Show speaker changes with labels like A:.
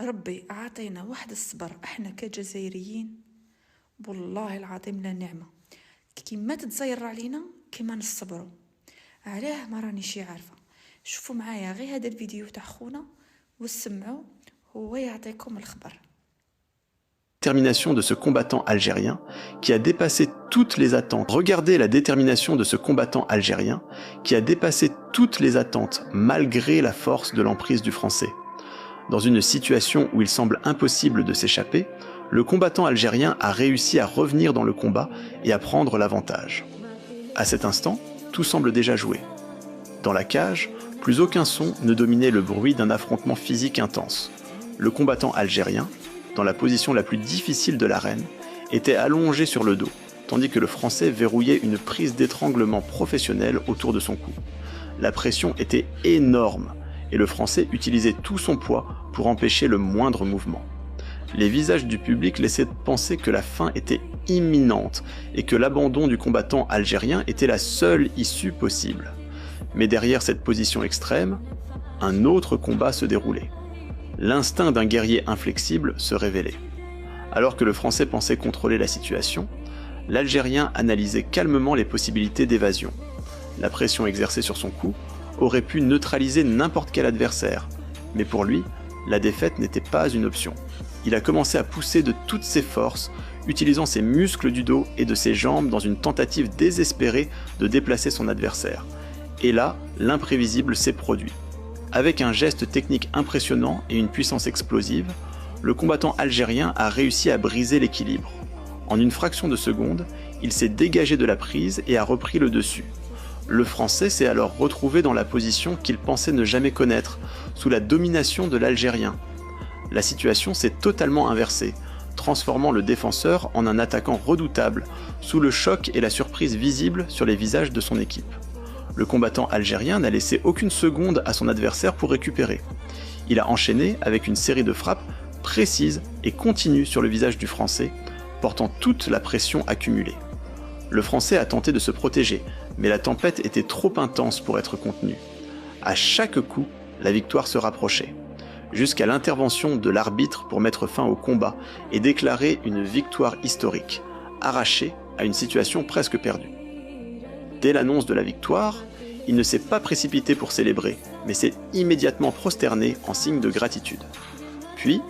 A: ربي عطينا واحد الصبر احنا كجزائريين، والله العظيم لا نعمة. كيما تتزير علينا كيما نصبروا. علاه ما رانيش عارفة. شوفوا معايا غير هذا الفيديو تاع خونا وسمعوا هو يعطيكم الخبر.
B: Détermination de ce combattant algérien qui a dépassé toutes les attentes. Regardez la détermination de ce combattant algérien qui a dépassé toutes les attentes malgré la force de l'emprise du français. Dans une situation où il semble impossible de s'échapper, le combattant algérien a réussi à revenir dans le combat et à prendre l'avantage. À cet instant, tout semble déjà joué. Dans la cage, plus aucun son ne dominait le bruit d'un affrontement physique intense. Le combattant algérien, dans la position la plus difficile de l'arène, était allongé sur le dos, tandis que le Français verrouillait une prise d'étranglement professionnelle autour de son cou. La pression était énorme, et le Français utilisait tout son poids pour empêcher le moindre mouvement. Les visages du public laissaient penser que la fin était imminente, et que l'abandon du combattant algérien était la seule issue possible. Mais derrière cette position extrême, un autre combat se déroulait. L'instinct d'un guerrier inflexible se révélait. Alors que le Français pensait contrôler la situation, l'Algérien analysait calmement les possibilités d'évasion. La pression exercée sur son cou aurait pu neutraliser n'importe quel adversaire, mais pour lui, la défaite n'était pas une option. Il a commencé à pousser de toutes ses forces, utilisant ses muscles du dos et de ses jambes dans une tentative désespérée de déplacer son adversaire. Et là, l'imprévisible s'est produit. Avec un geste technique impressionnant et une puissance explosive, le combattant algérien a réussi à briser l'équilibre. En une fraction de seconde, il s'est dégagé de la prise et a repris le dessus. Le Français s'est alors retrouvé dans la position qu'il pensait ne jamais connaître, sous la domination de l'Algérien. La situation s'est totalement inversée, transformant le défenseur en un attaquant redoutable, sous le choc et la surprise visible sur les visages de son équipe. Le combattant algérien n'a laissé aucune seconde à son adversaire pour récupérer. Il a enchaîné avec une série de frappes précises et continues sur le visage du Français, portant toute la pression accumulée. Le Français a tenté de se protéger, mais la tempête était trop intense pour être contenue. À chaque coup, la victoire se rapprochait, jusqu'à l'intervention de l'arbitre pour mettre fin au combat et déclarer une victoire historique, arrachée à une situation presque perdue. Dès l'annonce de la victoire, il ne s'est pas précipité pour célébrer, mais s'est immédiatement prosterné en signe de gratitude. Puis,